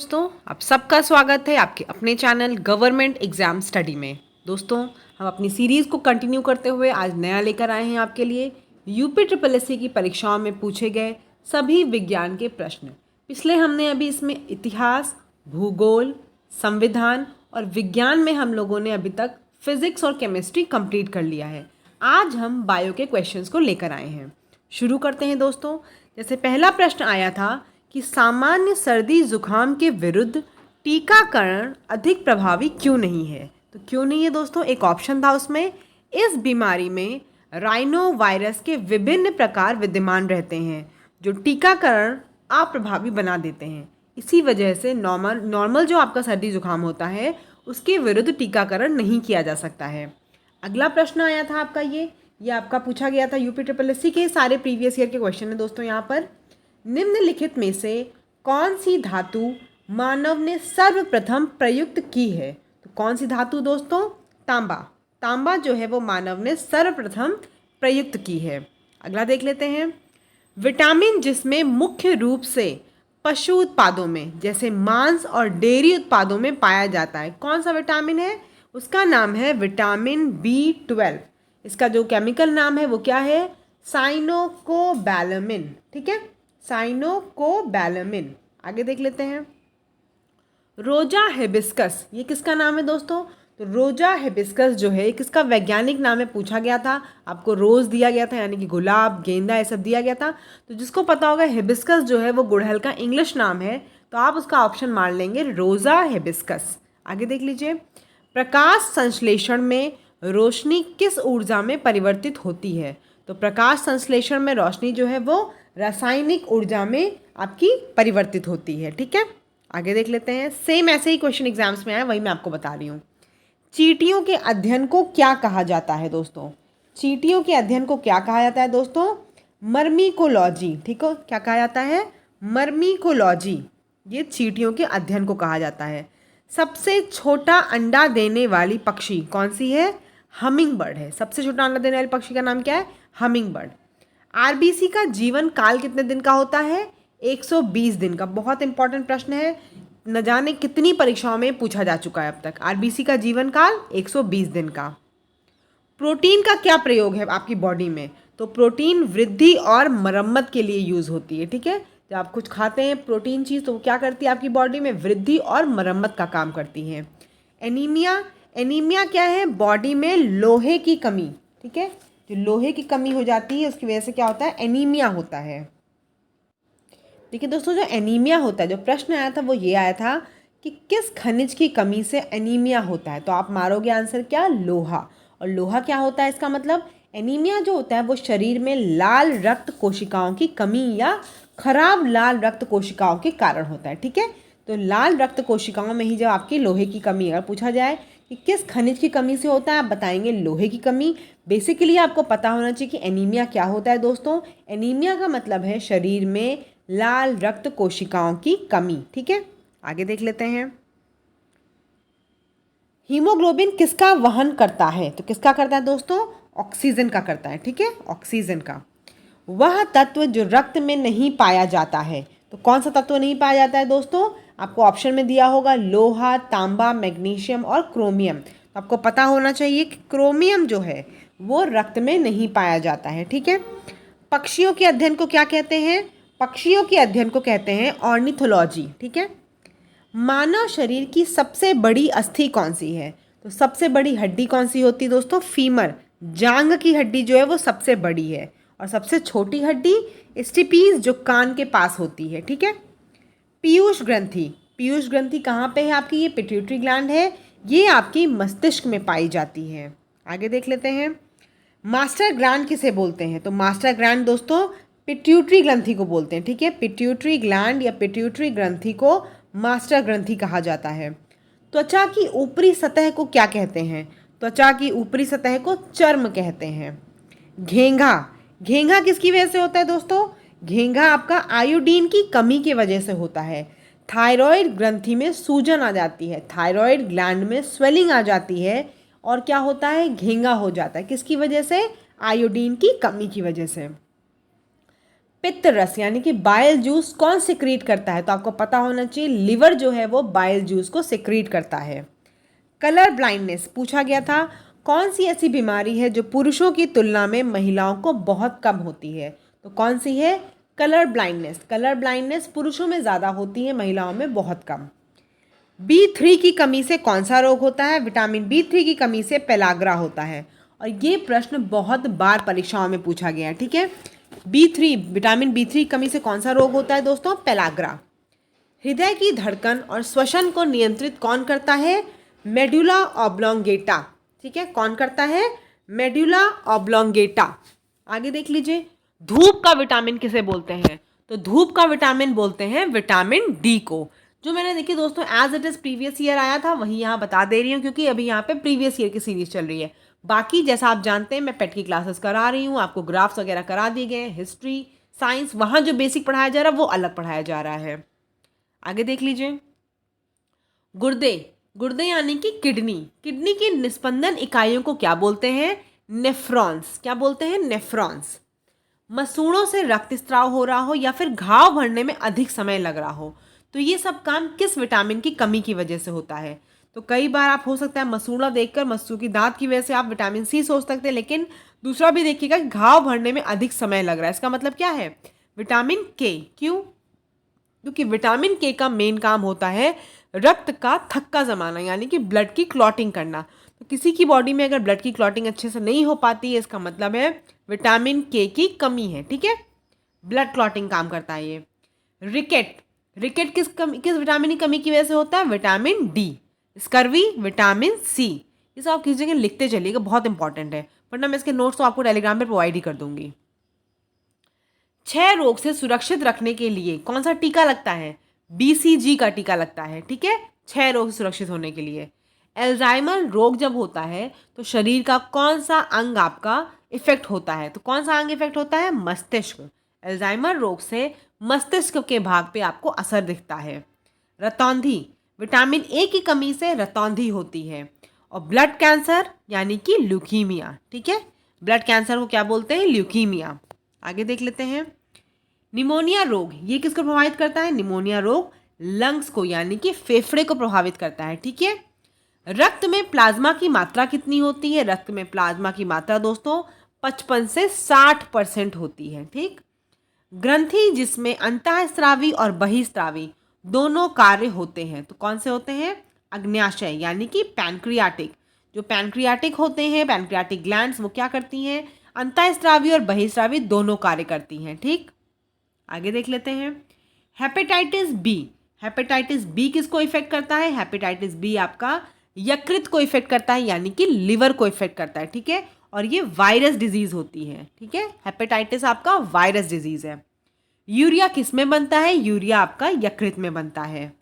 दोस्तों, आप सबका स्वागत है आपके अपने चैनल गवर्नमेंट एग्जाम स्टडी में। दोस्तों, हम अपनी सीरीज़ को कंटिन्यू करते हुए आज नया लेकर आए हैं आपके लिए यूपी ट्रिपल एससी की परीक्षाओं में पूछे गए सभी विज्ञान के प्रश्न। पिछले हमने अभी इसमें इतिहास, भूगोल, संविधान और विज्ञान में हम लोगों ने अभी तक फिजिक्स और केमिस्ट्री कंप्लीट कर लिया है। आज हम बायो के क्वेश्चंस को लेकर आए हैं। शुरू करते हैं दोस्तों। जैसे पहला प्रश्न आया था कि सामान्य सर्दी जुकाम के विरुद्ध टीकाकरण अधिक प्रभावी क्यों नहीं है। तो क्यों नहीं है दोस्तों, एक ऑप्शन था उसमें, इस बीमारी में राइनो वायरस के विभिन्न प्रकार विद्यमान रहते हैं जो टीकाकरण अप्रभावी बना देते हैं। इसी वजह से नॉर्मल जो आपका सर्दी जुकाम होता है उसके विरुद्ध टीकाकरण नहीं किया जा सकता है। अगला प्रश्न आया था आपका ये आपका पूछा गया था यूपी ट्रिपल एससी के सारे प्रीवियस ईयर के क्वेश्चन है दोस्तों। यहाँ पर निम्नलिखित में से कौन सी धातु मानव ने सर्वप्रथम प्रयुक्त की है। तो कौन सी धातु दोस्तों? तांबा जो है वो मानव ने सर्वप्रथम प्रयुक्त की है। अगला देख लेते हैं। विटामिन जिसमें मुख्य रूप से पशु उत्पादों में जैसे मांस और डेयरी उत्पादों में पाया जाता है, कौन सा विटामिन है? उसका नाम है विटामिन B12। इसका जो केमिकल नाम है वो क्या है? साइनोकोबैलामिन। ठीक है, साइनोकोबैलामिन। आगे देख लेते हैं। रोजा हिबिस्कस, ये किसका नाम है दोस्तों? तो रोजा हिबिस्कस जो है किसका वैज्ञानिक नाम है पूछा गया था। आपको रोज़ दिया गया था, यानी कि गुलाब, गेंदा, ये सब दिया गया था। तो जिसको पता होगा हिबिस्कस जो है वो गुड़हल का इंग्लिश नाम है, तो आप उसका ऑप्शन मार लेंगे रोजा हिबिस्कस। आगे देख लीजिए। प्रकाश संश्लेषण में रोशनी किस ऊर्जा में परिवर्तित होती है? तो प्रकाश संश्लेषण में रोशनी जो है वो रासायनिक ऊर्जा में आपकी परिवर्तित होती है। ठीक है, आगे देख लेते हैं। सेम ऐसे ही क्वेश्चन एग्जाम्स में आए, वही मैं आपको बता रही हूँ। चींटियों के अध्ययन को क्या कहा जाता है दोस्तों? चींटियों के अध्ययन को क्या कहा जाता है दोस्तों? मर्मीकोलॉजी। ठीक है, क्या कहा जाता है? मर्मीकोलॉजी। ये चींटियों के अध्ययन को कहा जाता है। सबसे छोटा अंडा देने वाली पक्षी कौन सी है? हमिंग बर्ड है। सबसे छोटा अंडा देने वाली पक्षी का नाम क्या है? Humming bird. आरबीसी का जीवन काल कितने दिन का होता है? 120 दिन का। बहुत इंपॉर्टेंट प्रश्न है, न जाने कितनी परीक्षाओं में पूछा जा चुका है अब तक। आरबीसी का जीवन काल 120 दिन का। प्रोटीन का क्या प्रयोग है आपकी बॉडी में? तो प्रोटीन वृद्धि और मरम्मत के लिए यूज़ होती है। ठीक है, जब आप कुछ खाते हैं प्रोटीन चीज़ तो वो क्या करती है आपकी बॉडी में? वृद्धि और मरम्मत का काम करती है। एनीमिया क्या है? बॉडी में लोहे की कमी। ठीक है, जो लोहे की कमी हो जाती है उसकी वजह से क्या होता है? एनीमिया होता है। देखिए दोस्तों, जो एनीमिया होता है, जो प्रश्न आया था वो ये आया था कि किस खनिज की कमी से एनीमिया होता है। तो आप मारोगे आंसर क्या? लोहा। और लोहा क्या होता है इसका मतलब? एनीमिया जो होता है वो शरीर में लाल रक्त कोशिकाओं की कमी या खराब लाल रक्त कोशिकाओं के कारण होता है। ठीक है, तो लाल रक्त कोशिकाओं में ही जब आपकी लोहे की कमी अगर पूछा जाए कि किस खनिज की कमी से होता है, आप बताएंगे लोहे की कमी। बेसिकली आपको पता होना चाहिए कि एनीमिया क्या होता है दोस्तों। एनीमिया का मतलब है शरीर में लाल रक्त कोशिकाओं की कमी। ठीक है, आगे देख लेते हैं। हीमोग्लोबिन किसका वहन करता है? तो किसका करता है दोस्तों? ऑक्सीजन का करता है। ठीक है, ऑक्सीजन का। वह तत्व जो रक्त में नहीं पाया जाता है, तो कौन सा तत्व नहीं पाया जाता है दोस्तों? आपको ऑप्शन में दिया होगा लोहा, तांबा, मैग्नीशियम और क्रोमियम। तो आपको पता होना चाहिए कि क्रोमियम जो है वो रक्त में नहीं पाया जाता है। ठीक है, पक्षियों के अध्ययन को क्या कहते हैं? पक्षियों के अध्ययन को कहते हैं ऑर्निथोलॉजी। ठीक है, मानव शरीर की सबसे बड़ी अस्थि कौन सी है? तो सबसे बड़ी हड्डी कौन सी होती है दोस्तों? फीमर, जांग की हड्डी जो है वो सबसे बड़ी है। और सबसे छोटी हड्डी स्टिपीज जो कान के पास होती है। ठीक है, पीयूष ग्रंथि कहाँ पे है आपकी? ये पिट्यूटरी ग्लैंड है, ये आपकी मस्तिष्क में पाई जाती है। आगे देख लेते हैं। मास्टर ग्लैंड किसे बोलते हैं? तो मास्टर ग्लैंड दोस्तों पिट्यूटरी ग्रंथि को बोलते हैं। ठीक है, पिट्यूटरी ग्लैंड या पिट्यूटरी ग्रंथि को मास्टर ग्रंथि कहा जाता है। त्वचा की ऊपरी सतह को क्या कहते हैं? त्वचा की ऊपरी सतह को चर्म कहते हैं। घेंघा किसकी वजह से होता है दोस्तों? घेंघा आपका आयोडीन की कमी की वजह से होता है। थायराइड ग्रंथि में सूजन आ जाती है, थायराइड ग्लैंड में स्वेलिंग आ जाती है और क्या होता है? घेंघा हो जाता है। किसकी वजह से? आयोडीन की कमी की वजह से। पित्त रस यानी कि बाइल जूस कौन सिक्रीट करता है? तो आपको पता होना चाहिए, लिवर जो है वो बाइल जूस को सिक्रीट करता है। कलर ब्लाइंडनेस पूछा गया था, कौन सी ऐसी बीमारी है जो पुरुषों की तुलना में महिलाओं को बहुत कम होती है? तो कौन सी है? Colour blindness. कलर ब्लाइंडनेस पुरुषों में ज़्यादा होती है, महिलाओं में बहुत कम। B3 की कमी से कौन सा रोग होता है? विटामिन B3 की कमी से पेलाग्रा होता है। और ये प्रश्न बहुत बार परीक्षाओं में पूछा गया है, ठीक है। B3, विटामिन B3 की कमी से कौन सा रोग होता है दोस्तों? पेलाग्रा। हृदय की धड़कन और श्वसन को नियंत्रित कौन करता है? मेडुला ऑब्लोंगेटा, ठीक है। कौन करता है? Medulla oblongata. आगे देख लीजिए, धूप का विटामिन किसे बोलते हैं? तो धूप का विटामिन बोलते हैं विटामिन डी को। जो मैंने देखिए दोस्तों as it is previous year आया था वही यहाँ बता दे रही हूँ, क्योंकि अभी यहाँ पे प्रीवियस ईयर की सीरीज चल रही है। बाकी जैसा आप जानते हैं मैं पेट की क्लासेस करा रही हूँ, आपको ग्राफ्स वगैरह करा दिए गए, हिस्ट्री साइंस, वहाँ जो बेसिक पढ़ाया जा रहा है वो अलग पढ़ाया जा रहा है। आगे देख लीजिए, गुर्दे। गुर्दे यानी कि किडनी। किडनी की निस्पंदन इकाइयों को क्या बोलते हैं? नेफ्रॉन्स। क्या बोलते हैं? नेफ्रॉन्स। मसूड़ों से रक्त स्त्राव हो रहा हो या फिर घाव भरने में अधिक समय लग रहा हो, तो ये सब काम किस विटामिन की कमी की वजह से होता है? तो कई बार आप हो सकता है मसूड़ा देखकर मसूड़ की दांत की वजह से आप विटामिन सी सोच सकते हैं, लेकिन दूसरा भी देखिएगा कि घाव भरने में अधिक समय लग रहा है, इसका मतलब क्या है? विटामिन के। क्यों? क्योंकि विटामिन के का मेन काम होता है रक्त का थक्का जमाना, यानी कि ब्लड की क्लॉटिंग करना। तो किसी की बॉडी में अगर ब्लड की क्लॉटिंग अच्छे से नहीं हो पाती है, इसका मतलब है विटामिन के की कमी है, ठीक है। ब्लड क्लॉटिंग काम करता है ये। रिकेट। रिकेट किस विटामिन की कमी की वजह से होता है? Vitamin D. Scurvy vitamin C. ये सब आप किसी जगह लिखते चलिएगा, बहुत इंपॉर्टेंट है, वरना मैं इसके नोट्स तो आपको टेलीग्राम पर प्रोवाइड ही कर दूंगी। क्षय रोग से सुरक्षित रखने के लिए कौन सा टीका लगता है? BCG का टीका लगता है, ठीक है, क्षय रोग से सुरक्षित होने के लिए। एल्जाइमर रोग जब होता है तो शरीर का कौन सा अंग आपका इफेक्ट होता है? तो कौन सा अंग इफेक्ट होता है? मस्तिष्क। एल्जाइमर रोग से मस्तिष्क के भाग पे आपको असर दिखता है। रतौंधी। विटामिन ए की कमी से रतौंधी होती है। और ब्लड कैंसर यानी कि ल्यूकीमिया, ठीक है। ब्लड कैंसर को क्या बोलते हैं? ल्यूकीमिया। आगे देख लेते हैं, निमोनिया रोग, ये किसको प्रभावित करता है? निमोनिया रोग लंग्स को यानी कि फेफड़े को प्रभावित करता है, ठीक है। रक्त में प्लाज्मा की मात्रा कितनी होती है? रक्त में प्लाज्मा की मात्रा दोस्तों 55 से 60% होती है, ठीक। ग्रंथि जिसमें अंतःस्रावी और बहिस्रावी दोनों कार्य होते हैं, तो कौन से होते हैं? अग्न्याशय यानी कि पैनक्रियाटिक। जो पैनक्रियाटिक होते हैं, पैनक्रियाटिक ग्लैंड्स, वो क्या करती हैं? अंतःस्रावी और बहिस्रावी दोनों कार्य करती हैं, ठीक। आगे देख लेते हैं, हेपेटाइटिस बी। हेपेटाइटिस बी किसको इफेक्ट करता है? हेपेटाइटिस बी आपका यकृत को इफेक्ट करता है, यानी कि लिवर को इफेक्ट करता है, ठीक है। और ये वायरस डिजीज होती है, ठीक है। हेपेटाइटिस आपका वायरस डिजीज है। यूरिया किस में बनता है? यूरिया आपका यकृत में बनता है।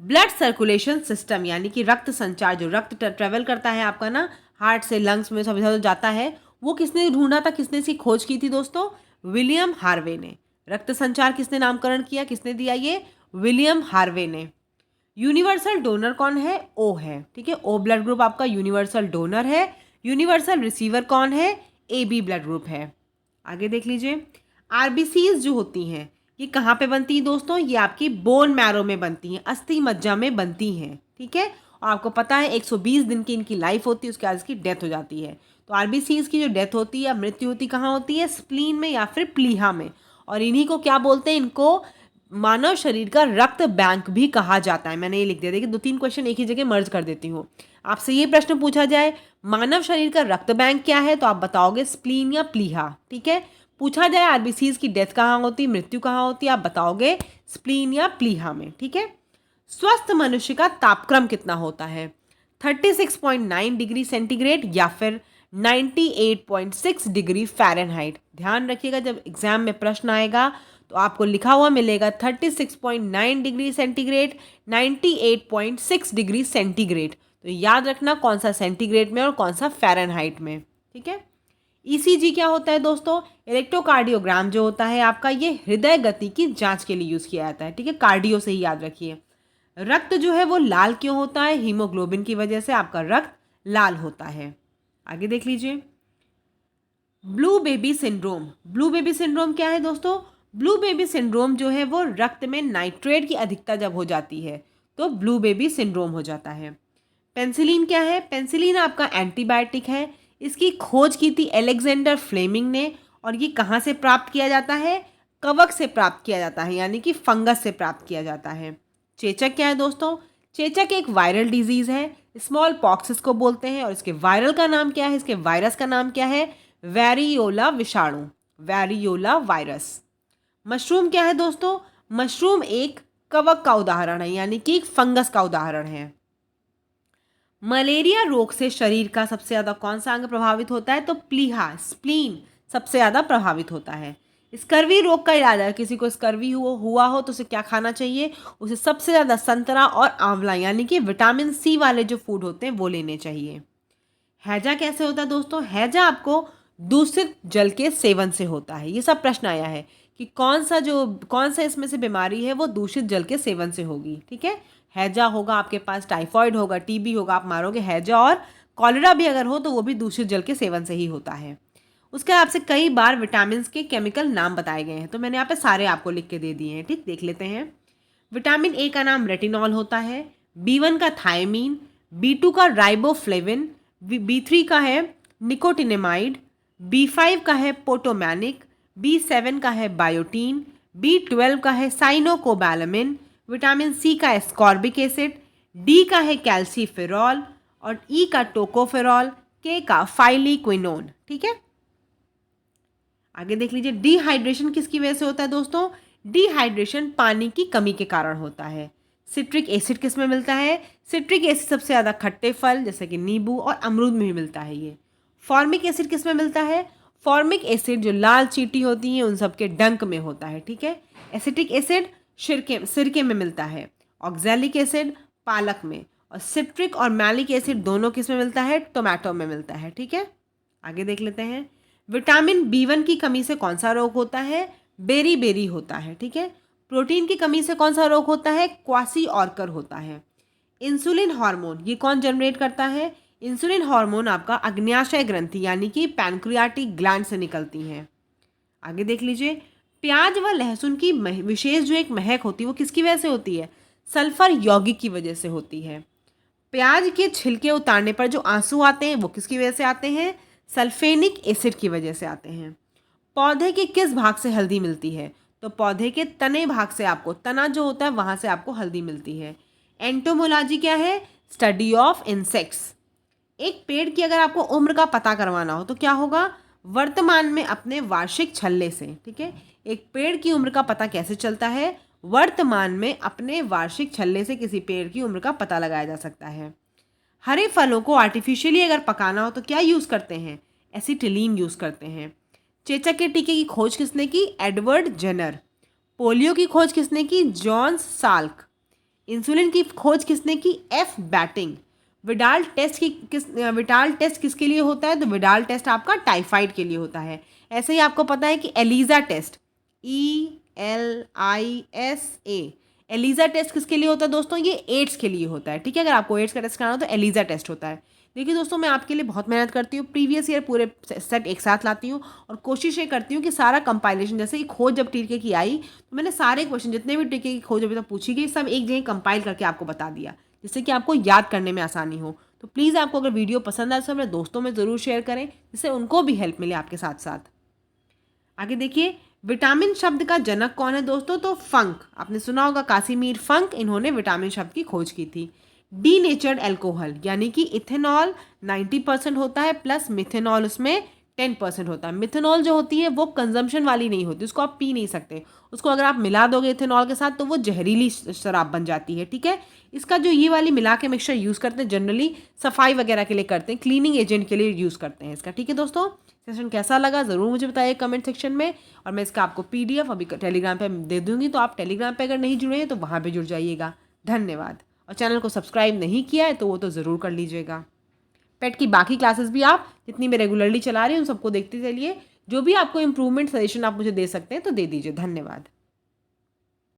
ब्लड सर्कुलेशन सिस्टम यानी कि रक्त संचार, जो रक्त ट्रेवल करता है आपका ना हार्ट से लंग्स में सब इधर जाता है, वो किसने ढूंढा था? किसने इसकी खोज की थी दोस्तों? विलियम हार्वे ने। रक्त संचार किसने नामकरण किया, किसने दिया ये? विलियम हार्वे ने। यूनिवर्सल डोनर कौन है? ओ है, ठीक है। ओ ब्लड ग्रुप आपका यूनिवर्सल डोनर है। यूनिवर्सल रिसीवर कौन है? ए बी ब्लड ग्रुप है। आगे देख लीजिए, आरबीसीज जो होती हैं ये कहाँ पे बनती है दोस्तों? ये आपकी बोन मैरो में बनती हैं, अस्थि मज्जा में बनती हैं, ठीक है। और आपको पता है 120 दिन की इनकी लाइफ होती है, उसके बाद इसकी डेथ हो जाती है। तो आरबीसीज की जो डेथ होती है या मृत्यु होती कहाँ होती है? स्प्लीन में या फिर प्लीहा में। और इन्हीं को क्या बोलते हैं? इनको मानव शरीर का रक्त बैंक भी कहा जाता है। मैंने ये लिख दिया, देखिए 2-3 क्वेश्चन एक ही जगह मर्ज कर देती हूँ। आपसे ये प्रश्न पूछा जाए मानव शरीर का रक्त बैंक क्या है, तो आप बताओगे स्प्लीन या प्लीहा, ठीक है। पूछा जाए आरबीसीज की डेथ कहाँ होती, मृत्यु कहाँ होती, आप बताओगे स्प्लीन या प्लीहा में, ठीक है। स्वस्थ मनुष्य का तापक्रम कितना होता है? 36.9 डिग्री सेंटीग्रेड या फिर 98.6 डिग्री फ़ारेनहाइट। ध्यान रखिएगा जब एग्जाम में प्रश्न आएगा तो आपको लिखा हुआ मिलेगा 36.9 डिग्री सेंटीग्रेड, 98.6 डिग्री सेंटीग्रेड। तो याद रखना कौन सा सेंटीग्रेड में और कौन सा फ़ारेनहाइट में, ठीक है। ईसीजी क्या होता है दोस्तों? इलेक्ट्रोकार्डियोग्राम जो होता है आपका, ये हृदय गति की जांच के लिए यूज़ किया जाता है, ठीक है। कार्डियो से ही याद रखिए। रक्त जो है वो लाल क्यों होता है? हीमोग्लोबिन की वजह से आपका रक्त लाल होता है। आगे देख लीजिए, blue baby syndrome. Blue baby syndrome क्या है दोस्तों? ब्लू बेबी सिंड्रोम जो है वो रक्त में नाइट्रेट की अधिकता जब हो जाती है तो ब्लू बेबी सिंड्रोम हो जाता है। पेंसिलिन क्या है? पेंसिलिन आपका एंटीबायोटिक है। इसकी खोज की थी एलेक्जेंडर फ्लेमिंग ने, और ये कहाँ से प्राप्त किया जाता है? कवक से प्राप्त किया जाता है, यानी कि फंगस से प्राप्त किया जाता है। चेचक क्या है दोस्तों? चेचक एक वायरल डिजीज़ है, स्मॉल पॉक्स इसको बोलते हैं, और इसके वायरल का नाम क्या है? इसके वायरस का नाम क्या है? वेरियोला विषाणु, वेरियोला वायरस। मशरूम क्या है दोस्तों? मशरूम एक कवक का उदाहरण है, यानी कि एक फंगस का उदाहरण है। मलेरिया रोग से शरीर का सबसे ज़्यादा कौन सा अंग प्रभावित होता है? तो प्लीहा, स्प्लीन सबसे ज़्यादा प्रभावित होता है। स्कर्वी रोग का इलाज है, किसी को स्कर्वी हुआ हो तो उसे क्या खाना चाहिए? उसे सबसे ज़्यादा संतरा और आंवला, यानी कि विटामिन सी वाले जो फूड होते हैं वो लेने चाहिए। हैजा कैसे होता है दोस्तों? हैजा आपको दूषित जल के सेवन से होता है। ये सब प्रश्न आया है कि कौन सा इसमें से बीमारी है वो दूषित जल के सेवन से होगी। ठीक है, हैजा होगा, आपके पास टाइफॉइड होगा, टीबी होगा, आप मारोगे हैजा, और कॉलेरा भी अगर हो तो वो भी दूषित जल के सेवन से ही होता है। उसके आपसे कई बार विटामिन के केमिकल नाम बताए गए हैं, तो मैंने यहाँ पे सारे आपको लिख के दे दिए हैं। ठीक, देख लेते हैं। विटामिन ए का नाम रेटिनॉल होता है, B1 का थायमीन, B2 का राइबोफ्लेविन, B3 का है निकोटिनेमाइड, B5 का है पोटोमैनिक, B7 का है बायोटीन, B12 का है साइनोकोबैलामिन, विटामिन सी का एस्कॉर्बिक एसिड, डी का है कैल्सीफेरॉल, और ई का टोकोफेरॉल, के का फाइलिक्विनोन। ठीक है, आगे देख लीजिए। डिहाइड्रेशन किसकी वजह से होता है दोस्तों? डिहाइड्रेशन पानी की कमी के कारण होता है। सिट्रिक एसिड किस में मिलता है? सिट्रिक एसिड सबसे ज़्यादा खट्टे फल जैसे कि नींबू और अमरूद में भी मिलता है ये। फॉर्मिक एसिड किस में मिलता है? फॉर्मिक एसिड जो लाल चींटी होती हैं उन सबके डंक में होता है। ठीक है, एसिटिक एसिड सिरके में मिलता है, ऑक्जेलिक एसिड पालक में, और सिट्रिक और मैलिक एसिड दोनों किस में मिलता है? टोमेटो में मिलता है। ठीक है, आगे देख लेते हैं। विटामिन B1 की कमी से कौन सा रोग होता है? बेरी होता है। ठीक है, प्रोटीन की कमी से कौन सा रोग होता है? क्वासी ऑर्कर होता है। इंसुलिन हार्मोन ये कौन जनरेट करता है? इंसुलिन हार्मोन आपका अग्न्याशय ग्रंथि यानी कि पैनक्रियाटिक ग्लैंड से निकलती हैं। आगे देख लीजिए। प्याज व लहसुन की विशेष जो एक महक होती है वो किसकी वजह से होती है? सल्फर यौगिक की वजह से होती है। प्याज के छिलके उतारने पर जो आंसू आते हैं वो किसकी वजह से आते हैं? सल्फेनिक एसिड की वजह से आते हैं। पौधे के किस भाग से हल्दी मिलती है? तो पौधे के तने भाग से, आपको तना जो होता है वहाँ से आपको हल्दी मिलती है। एंटोमोलॉजी क्या है? Study of insects. एक पेड़ की अगर आपको उम्र का पता करवाना हो तो क्या होगा? वर्तमान में अपने वार्षिक छल्ले से। ठीक है, एक पेड़ की उम्र का पता कैसे चलता है? वर्तमान में अपने वार्षिक छल्ले से किसी पेड़ की उम्र का पता लगाया जा सकता है। हरे फलों को आर्टिफिशियली अगर पकाना हो तो क्या यूज़ करते हैं? एसिटिलीन यूज़ करते हैं। चेचक के टीके की खोज किसने की? Edward Jenner. पोलियो की खोज किसने की? John Salk. इंसुलिन की खोज किसने की? F batting. विडाल टेस्ट किसके लिए होता है? तो विडाल टेस्ट आपका टाइफाइड के लिए होता है। ऐसे ही आपको पता है कि ELISA test, ELISA, ELISA test किसके लिए होता है दोस्तों? ये एड्स के लिए होता है। ठीक है, अगर आपको एड्स का टेस्ट कराना हो तो एलिजा टेस्ट होता है। देखिए दोस्तों, मैं आपके लिए बहुत मेहनत करती हूँ, प्रीवियस ईयर पूरे सेट एक साथ लाती हूँ और कोशिश ये करती हूँ कि सारा कंपाइलेशन, जैसे कि खोज जब टीके की आई तो मैंने सारे क्वेश्चन जितने भी टीके की खोज अभी तक पूछी गई सब एक जगह कंपाइल करके आपको बता दिया, जिससे कि आपको याद करने में आसानी हो। तो प्लीज़ आपको अगर वीडियो पसंद आए तो अपने दोस्तों में ज़रूर शेयर करें, जिससे उनको भी हेल्प मिले आपके साथ साथ। आगे देखिए, विटामिन शब्द का जनक कौन है दोस्तों? तो फंक। आपने सुना होगा कासिमीर फंक, इन्होंने विटामिन शब्द की खोज की थी। डीनेचर्ड एल्कोहल यानी कि इथेनॉल 90% होता है प्लस मिथेनॉल उसमें 10% होता है। मिथेनॉल जो होती है वो कंजम्पशन वाली नहीं होती, उसको आप पी नहीं सकते। उसको अगर आप मिला दोगे इथेनॉल के साथ तो वो जहरीली शराब बन जाती है। ठीक है, इसका जो ये वाली मिला के मिक्सचर यूज़ करते हैं जनरली सफाई वगैरह के लिए करते हैं, क्लीनिंग एजेंट के लिए यूज़ करते हैं इसका। ठीक है दोस्तों, सेशन कैसा लगा ज़रूर मुझे बताइए कमेंट सेक्शन में, और मैं इसका आपको PDF अभी टेलीग्राम पे दे दूँगी, तो आप टेलीग्राम पे अगर नहीं जुड़े हैं तो वहाँ पे जुड़ जाइएगा। धन्यवाद। और चैनल को सब्सक्राइब नहीं किया है तो वो तो ज़रूर कर लीजिएगा। पेट की बाकी क्लासेस भी आप जितनी मैं रेगुलरली चला रही हूँ उन सबको देखते चलिए। जो भी आपको इम्प्रूवमेंट सजेशन आप मुझे दे सकते हैं तो दे दीजिए। धन्यवाद।